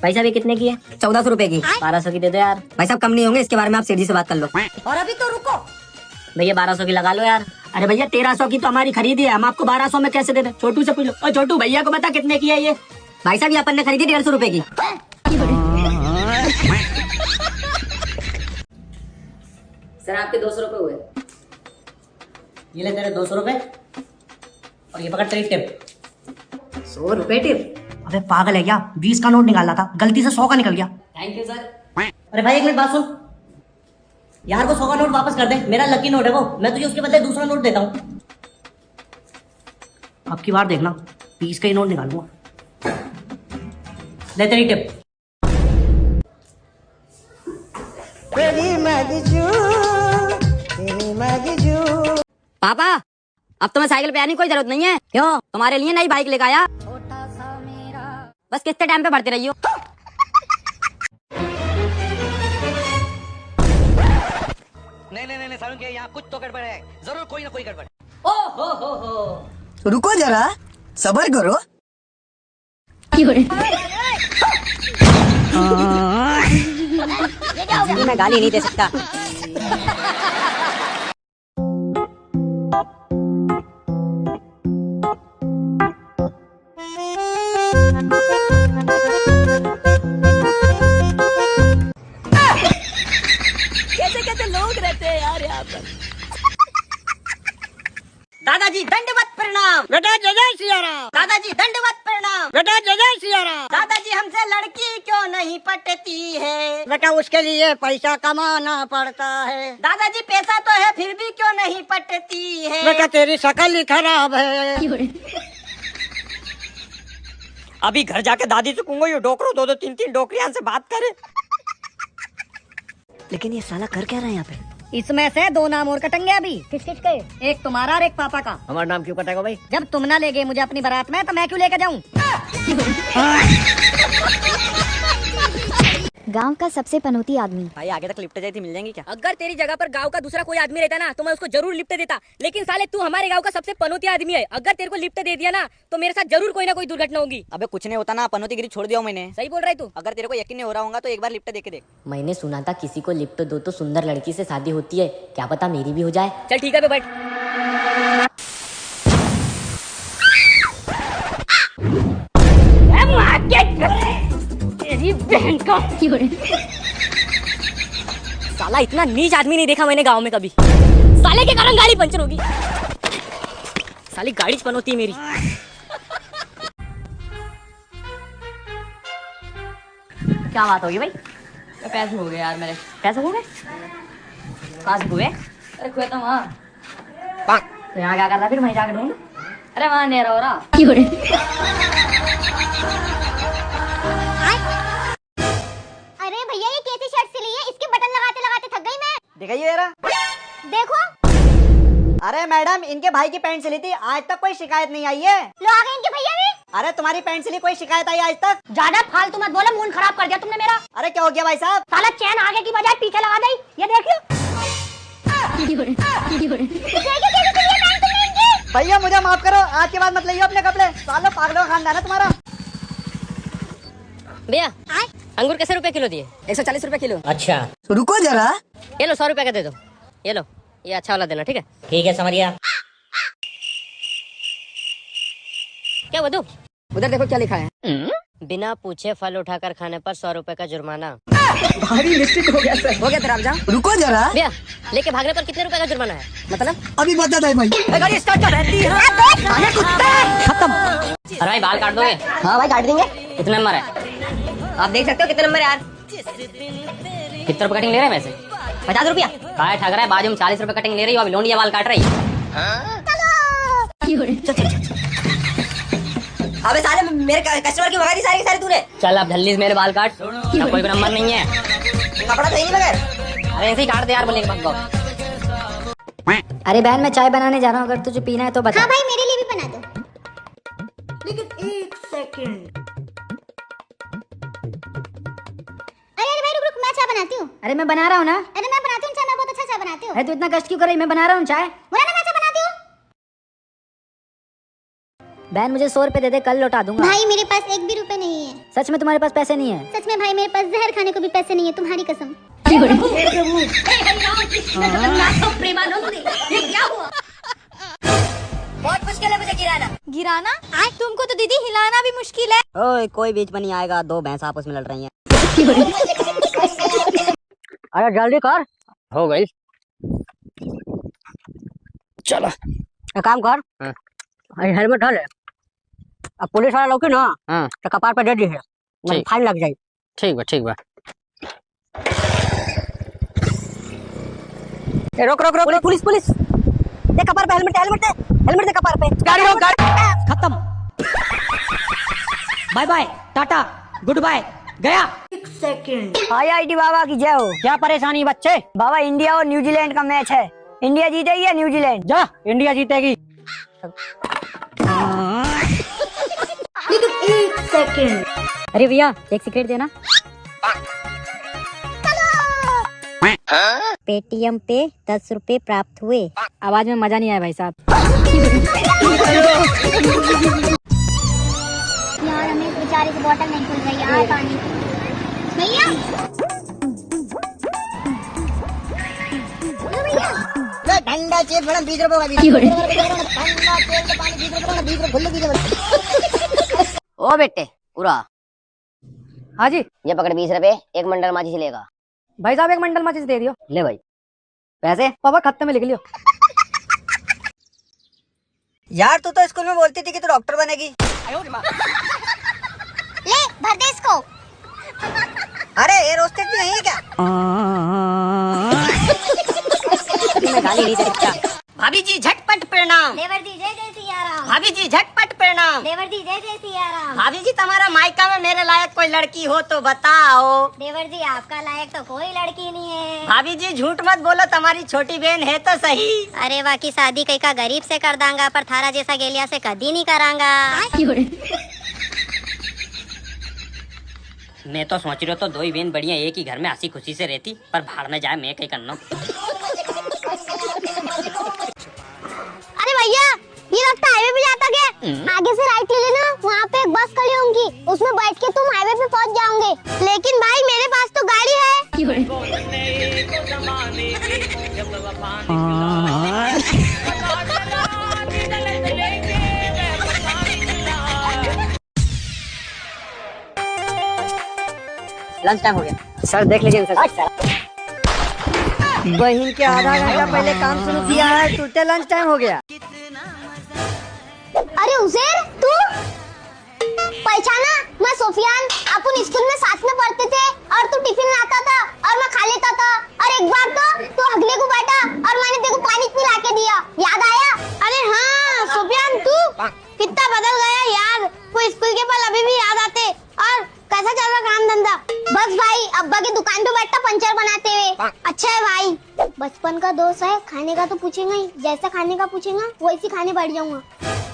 भाई साहब ये कितने की है? 1400 रुपए की। 1200 की दे दो यार। भाई साहब कम नहीं होंगे, इसके बारे में आप सेठ जी से बात कर लो। और अभी तो रुको भैया, 1200 की लगा लो यार। अरे भैया 1300 की तो हमारी खरीदी है, हम आपको 1200 में कैसे दे दें? छोटू से पूछ लो। और छोटू भैया को बता कितने की है ये? भाई साहब ये अपन ने खरीदी 150 रुपए की। सर आपके 200 रुपए हुए। ये ले तेरे 200 रुपए और ये पकड़ तेरी टिप। 100 रुपए टिप? अबे पागल है क्या? 20 का नोट निकालना था, गलती से 100 का निकल गया। Thank you sir. अरे भाई एक मिनट बात सुन यार, वो 100 का नोट वापस कर दे, मेरा लकी नोट है वो, मैं तुझे उसके बदले दूसरा नोट देता हूँ। अब की बार देखना 20 का ही नोट निकालूंगा। ले तेरी टिप। पापा अब तो मैं साइकिल पे आने की कोई जरूरत नहीं है। क्यों? तुम्हारे लिए नई बाइक लेकर आया। बस कितने टाइम पे बढ़ते रहियो। नहीं सारुण के यहाँ कुछ तो गड़बड़ है, जरूर कोई ना कोई गड़बड़। ओ हो। रुको जरा, सबर करो। मैं गाली नहीं दे सकता। कैसे कैसे लोग रहते हैं यार यहाँ पर। दादाजी दंडवत प्रणाम। बेटा जय जय सिया राम। दादाजी दंडवत प्रणाम। बेटा जय जय सिया राम। दादाजी हमसे लड़की क्यों नहीं पटती है? बेटा उसके लिए पैसा कमाना पड़ता है। दादाजी पैसा तो है फिर भी क्यों नहीं पटती है? बेटा तेरी शक्ल ही खराब है। अभी घर जाके दादी से कहूंगा ये डोकरो 2-2 3-3 डोकरियां से बात करे। लेकिन ये साला कर क्या रहा है यहाँ पे? इसमें से 2 नाम और कटेंगे अभी। किस किस के? एक तुम्हारा और एक पापा का। हमारा नाम क्यों कटेगा भाई? जब तुम ना ले गए मुझे अपनी बारात में तो मैं क्यों लेकर जाऊँ? गांव का सबसे पनौती आदमी। भाई आगे तक लिफ्ट जाती मिल जाएंगी क्या? अगर तेरी जगह पर गांव का दूसरा कोई आदमी रहता ना तो मैं उसको जरूर लिफ्ट देता, लेकिन साले तू हमारे गांव का सबसे पनौती आदमी है। अगर तेरे को लिफ्ट दे दिया ना तो मेरे साथ जरूर कोई ना कोई दुर्घटना होगी। अबे कुछ नहीं होता ना, पनौतीगिरी छोड़ दिया मैंने। सही बोल रहा है तू। अगर तेरे को यकीन नहीं हो रहा होगा तो एक बार लिफ्ट दे के देख। मैंने सुना था किसी को लिफ्ट दो तो सुंदर लड़की से शादी होती है, क्या पता मेरी भी हो जाए। चल ठीक है बे बैठ। तेरी बहन का साला इतना नीच आदमी नहीं देखा मैंने गांव में कभी। साले के कारण गाड़ी पंचर होगी। साली गाड़ी पनौती है मेरी। क्या बात होगी भाई? पैसे हो गए यार मेरे। पैसे हो गए? पास हुए? अरे खुए तो वहाँ। तो यहाँ क्या कर रहा फिर? मैं जाकर ढूंढ। अरे वहाँ अंधेरा हो रहा। अरे भैया ये कैसी शर्ट सिली है? इसके बटन लगाते लगाते थक गई मैं। दिखाइए जरा। देखो। अरे मैडम इनके भाई की पैंट सिली थी, आज तक कोई शिकायत नहीं आई है। लो आ गए इनके भैया भी। अरे तुम्हारी पैंट सिली कोई शिकायत आई आज तक? ज्यादा फालतू मत बोलो, मूड खराब कर दिया तुमने मेरा। अरे क्या हो गया भाई साहब? साला चैन आगे की बजाय पीछे लगा दी। ये देख लो। भैया मुझे माफ करो, आज के बाद मत लाइए अपने कपड़े। सालों पागलों का खानदान है तुम्हारा। भैया अंगूर कैसे रुपए किलो दिए? 140 रुपए किलो। अच्छा रुको जरा, ये लो 100 रुपए का दे दो। ये लो, ये अच्छा वाला देना ठीक है? ठीक है समरिया। क्या बधू? उधर देखो क्या लिखा है। बिना पूछे फल उठाकर खाने पर 100 रुपए का जुर्माना। भारी मिस्टेक हो गया सर। हो गया तेरा, जाओ। रुको जरा, भैया लेके भागने पर कितने रुपए का जुर्माना है? मतलब अभी बता दे भाई। गाड़ी स्टार्ट कर रहती है। खत्म। अरे भाई बाल काट दोगे? हाँ भाई काट देंगे। कितने नंबर है? आप देख सकते हो कितने नंबर है यार। कितने रुपए कटिंग ले रहे हैं वैसे? 50 रुपया। काय ठग रहा है? बाजू में 40 रुपए कटिंग ले रही हो, अभी लोंडिया बाल काट रही है। अबे साले मेरे कस्टमर की भगाई सारी की सारी तूने। चल अब जल्दी से मेरे बाल काट, ना कोई नंबर नहीं है। कपड़ा सही नहीं लगा। अरे ऐसे ही काट दे यार, बोले भाग। अरे बहन मैं चाय बनाने जा रहा हूँ, अगर तुझे पीना है तो बता। हाँ भाई मेरे लिए भी बना दो। लेकिन एक सेकंड। अरे भाई रुक रुक, मैं चाय बनाती हूँ। अरे मैं बना रहा हूँ ना। अरे मैं बनाती हूँ चाय, मैं बहुत अच्छा चाय बनाती हूँ। अरे तू इतना कष्ट क्यों कर रही? मैं बना रहा हूँ चाय। बोला ना मैं चाय बनाती हूँ। बहन मुझे 100 रुपए दे दे, कल लौटा दूंगा। भाई मेरे पास एक भी रुपए नहीं है। सच में तुम्हारे पास पैसे नहीं है? सच में भाई मेरे पास जहर खाने को भी पैसे नहीं है, तुम्हारी कसम। बहुत मुश्किल है मुझे गिराना। गिराना? तुमको तो दीदी हिलाना भी मुश्किल है। ओए कोई बीच में नहीं आएगा, दो भैंस आपस में लड़ रही हैं। अरे जल्दी कर। हो गई। चलो एक काम कर, हेलमेट डाल। अब पुलिस वाला लोग ना तो कपार पे दे दी है, ठीक। फाइन लग जाए। ठीक बा। रोक रोक रोक, पुलिस पुलिस दे कपार पे हेलमेट, हेलमेट दे कपार पे। गाड़ी रोक, गाड़ी खत्म। Bye bye, tata, goodbye, गया। एक सेकंड। IIT बाबा की जय हो। क्या परेशानी बच्चे? बाबा इंडिया और न्यूजीलैंड का मैच है, इंडिया जीतेगी या न्यूजीलैंड? जा, इंडिया जीतेगी। एक सेकंड। अरे भैया एक सिगरेट देना। पेटीएम पे 10 रुपए प्राप्त हुए। आवाज में मजा नहीं आया भाई साहब। यार हमें इस बेचारे की बोतल नहीं खुल रही यार, पानी। भैया ठंडा चेक बड़ा 20 रुपए का। ओ बेटे पूरा। हाँ जी ये पकड़ 20 रुपए, एक मंडल माचिस लेगा। भाई साहब, एक मंडल माचिस दे दियो। ले भाई पैसे। पापा खाते में लिख लियो। यार तू तो स्कूल में बोलती थी कि तू डॉक्टर बनेगी। ले भर दे इसको। अरे ये रोस्टेड भी नहीं है क्या? मैं गाली नहीं दे सकता। भाभी जी झटपट प्रणाम। देवर दी जय जय सिया राम। भाभी जी झटपट प्रणाम। देवर दी जय जय सिया राम। भाभी जी तुम्हारा मायका में मेरे लायक कोई लड़की हो तो बताओ। देवर जी आपका लायक तो कोई लड़की नहीं है। भाभी जी झूठ मत बोलो, तुम्हारी छोटी बहन है तो सही। अरे बाकी शादी कई का गरीब से कर दांगा, पर थारा जैसा गेलिया से कभी नहीं करांगा। मैं तो सोच रहा तो दो ही बहन बढ़िया एक ही घर में हंसी खुशी से रहती, पर भाड़ में जाए मैं कहीं करना। अरे भैया ये रास्ता हाईवे पे जाता क्या? आगे से राइट ले लेना, वहाँ पे एक बस खड़ी होंगी, उसमें बैठ के तुम हाईवे पे पहुँच जाओगे। लेकिन भाई मेरे पास तो गाड़ी है। लंच टाइम हो गया सर, देख लीजिए सर। बहन के आधा घंटा पहले काम शुरू किया है, तुझे लंच टाइम हो गया। अरे उज़ैर तू पहचाना? मैं सोफियान, अपन स्कूल में साथ में पढ़ते थे और तू टिफिन लाता था और मैं खा लेता था। और एक बार तो तू अगले को बैठा और मैंने तेरे को पानी पिला के दिया, याद आया? अरे हाँ सोफियान, तू कितना बदल गया यार। वो स्कूल के पल अभी भी याद आते। और कैसा चल रहा काम धंधा? बस भाई अब्बा की दुकान पे बैठता पंचर बनाते हुए। अच्छा है भाई, बचपन का दोस्त है, खाने का तो पूछेगा ही, जैसा खाने का पूछेगा वैसी खाने बैठ जाऊंगा।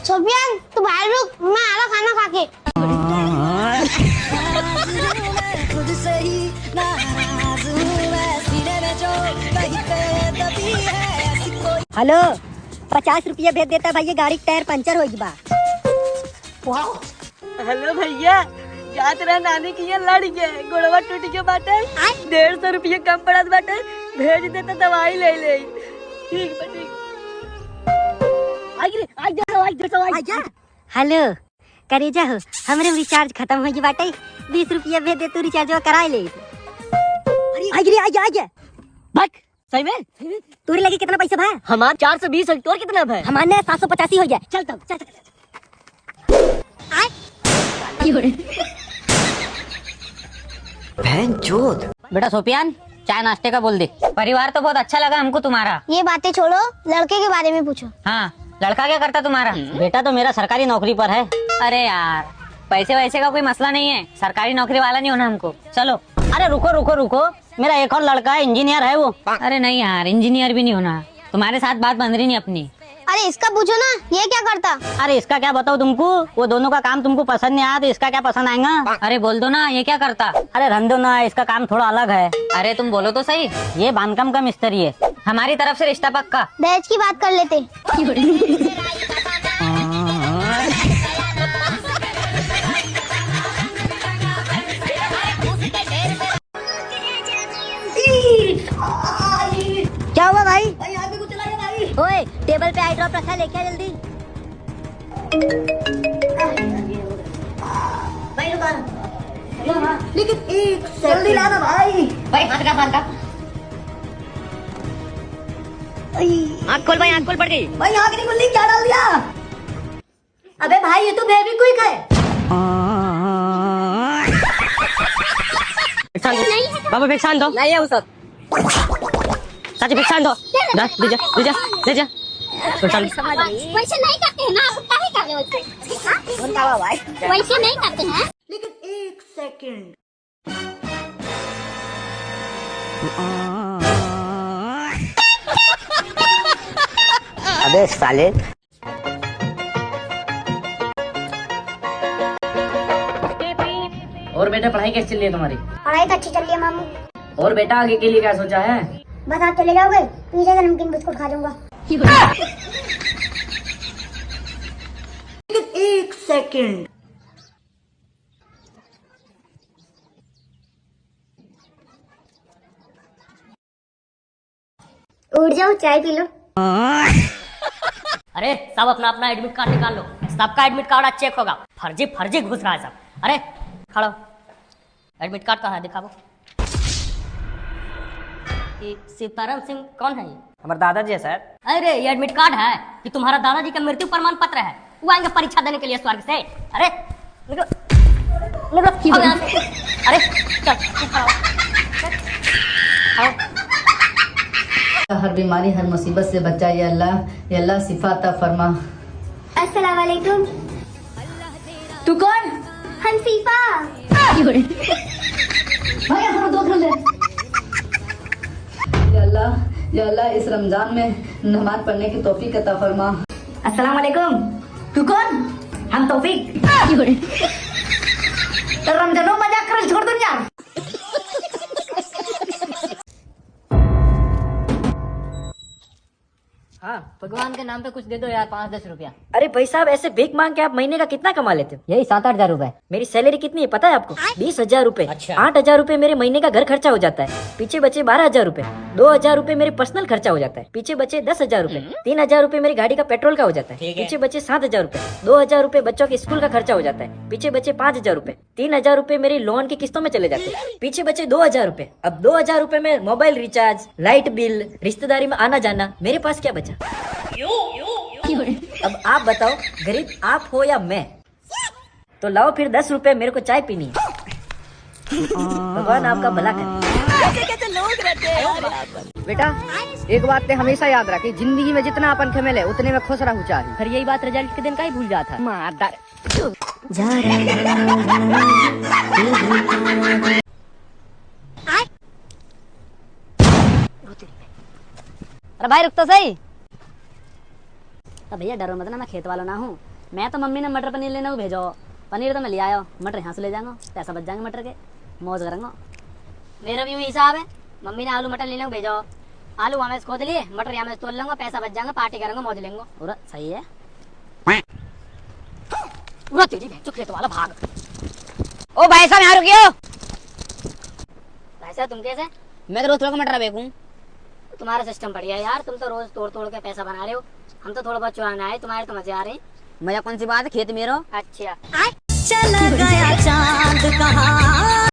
सोफियान तू बाहर रुक, मैं आ रहा खाना खा के। हेलो 50 रुपया भेज देता भैया, गाड़ी टायर पंचर हो बा। हेलो भैया, जात रहा नानी की ये लड़ गए, गोड़वा टूट के बाटे, 150 रुपया कम पड़त बाटे, भेज देता दवाई ले ले। ठीक बा ठीक। हेलो करेजा हो, हमरे रिचार्ज खत्म हो गई बाटे, 20 रुपया भेज दे, तू रिचार्ज करा ले। आजा भाग सही में। तोरी लगी कितना पैसा भाई? हमार 420 है, तोर कितना भाई? हमारे 785 हो गया। चल तब चल। बहन चोद। बेटा सोफियान चाय नाश्ते का बोल दे। परिवार तो बहुत अच्छा लगा हमको तुम्हारा। ये बातें छोड़ो, लड़के के बारे में पूछो। हाँ लड़का क्या करता तुम्हारा? बेटा तो मेरा सरकारी नौकरी पर है। अरे यार पैसे वैसे का कोई मसला नहीं है, सरकारी नौकरी वाला नहीं होना हमको। चलो। अरे रुको रुको रुको, मेरा एक और लड़का है, इंजीनियर है वो। अरे नहीं यार, इंजीनियर भी नहीं होना, तुम्हारे साथ बात बन रही नहीं अपनी। अरे इसका पूछो ना, ये क्या करता? अरे इसका क्या बताओ तुमको, वो दोनों का काम तुमको पसंद नहीं आया तो इसका क्या पसंद आएगा? अरे बोल दो ना, ये क्या करता? अरे रहने दो ना, इसका काम थोड़ा अलग है। अरे तुम बोलो तो सही। ये बांधकाम का मिस्त्री है, हमारी तरफ से रिश्ता पक्का। दहेज की बात कर लेते। ओए टेबल पे आई ड्रॉप रखा है, लेके आ जल्दी। भाई दुकान लेकिन एक जल्दी लाना भाई। भाई हाथ का आँख खोल भाई, आँख खोल, पड़ गई। भाई आँख नहीं खुली, क्या डाल दिया? अबे भाई ये तो बेबी क्विक है। बाबा भिक्षान दो। नहीं है उस चाची भिक्षान दो। जा ले जा ले जा ले जा। वैसे नहीं करते हैं ना, आप क्या ही कर रहे हो वैसे? वैसे नहीं करते हैं। लेकिन एक सेकंड। अबे साले। और बेटा पढ़ाई कैसी चल रही है तुम्हारी? पढ़ाई तो अच्छी चल रही है मामू। और बेटा आगे के लिए क्या सोचा है? बस आप चले जाओगे, पीछे से नमकीन बिस्कुट खा जाऊंगा। लेकिन एक सेकंड। उठ जाओ, चाय पी लो। अरे सब अपना अपना एडमिट कार्ड निकाल लो, सबका एडमिट कार्ड आज चेक होगा। फर्जी फर्जी घुस रहा है सब। अरे खड़ो, एडमिट कार्ड कहाँ है, दिखाओ। ये सीताराम सिंह कौन है? ये हमारे दादाजी है सर। अरे ये एडमिट कार्ड है कि तुम्हारा दादाजी का मृत्यु प्रमाण पत्र है। वो आएंगे परीक्षा देने के लिए स्वर्ग से। अरे निकलो निकलो, आओ यहाँ से। अरे चल तू खड़ा हो। आओ। हर बीमारी हर मुसीबत से बचा या अल्लाह शिफा अता फरमा। अस्सलाम वालेकुम। तू कौन? हंसीफा। भाई हम दो ले। या अल्लाह इस रमजान में नमाज पढ़ने की तौफीक अता फरमा। अस्सलाम वालेकुम। तू कौन? हम तौफीक। तो रमजानो मजाक कर छोड़ दो यार। हाँ भगवान के नाम पे कुछ दे दो यार, 5-10 रुपया। अरे भाई साहब, ऐसे भीख मांग के आप महीने का कितना कमा लेते हो? यही 7-8 हजार रुपए। मेरी सैलरी कितनी है पता है आपको? 20,000 रुपए। अच्छा। 8,000 रुपए मेरे महीने का घर खर्चा हो जाता है। पीछे बचे 12,000 रुपए। 2,000 रुपए मेरे पर्सनल खर्चा हो जाता है। पीछे बचे 10,000 रुपए। 3,000 रुपए मेरी गाड़ी का पेट्रोल का हो जाता है। पीछे बचे 7,000 रुपए। 2,000 रुपए बच्चों के स्कूल का खर्चा हो जाता है। पीछे बचे 5,000 रुपए। 3,000 रुपए मेरी लोन की किस्तों में चले जाते हैं। पीछे बचे 2,000 रुपए। अब 2,000 रुपए में मोबाइल रिचार्ज, लाइट बिल, रिश्तेदारी में आना जाना, मेरे पास क्या बचा? अब आप बताओ, गरीब आप हो या मैं? तो लाओ फिर 10 रुपए, मेरे को चाय पीनी है। भगवान आपका भला करे। कैसे लोग रहते हैं यार यहाँ पर। बेटा एक बात ते हमेशा याद रखी, जिंदगी में जितना अपन खेले उतने में खुश रहू चाहिए। फिर यही बात रिजल्ट के दिन का ही भूल जाता है। मार अरे भाई रुक तो सही। तो भैया डरो मत ना, मैं खेत वाला ना हूँ। मैं तो मम्मी ने मटर पनीर लेने को भेजो। पनीर तो मैं ले आया, मटर यहाँ से ले जाऊंगा, पैसा बच जाएंगे मटर के, मौज करूंगा। मेरा भी हिसाब है, मम्मी ने आलू मटर लेने को भेजो, आलू वहाँ में खोद लिए, मटर यहाँ में तोड़ लूंगा, पैसा बच जाएंगे, पार्टी करेंगे, मौज लेंगे। पूरा सही है। पूरा तेरी भेजो खेत वाला भाग। ओ भाई साहब यहाँ रुकियो। भाई साहब तुम कैसे? मैं तो रोज थोड़ा मटर बेचूं। तुम्हारा सिस्टम बढ़िया है यार, तुम तो रोज तोड़ तोड़ के पैसा बना रहे हो। हम तो थोड़ा बहुत चुराना है, तुम्हारे तो मजे आ रहे हैं। मजा कौन सी बात है, खेत में रहो। अच्छा चला गया चांद कहाँ।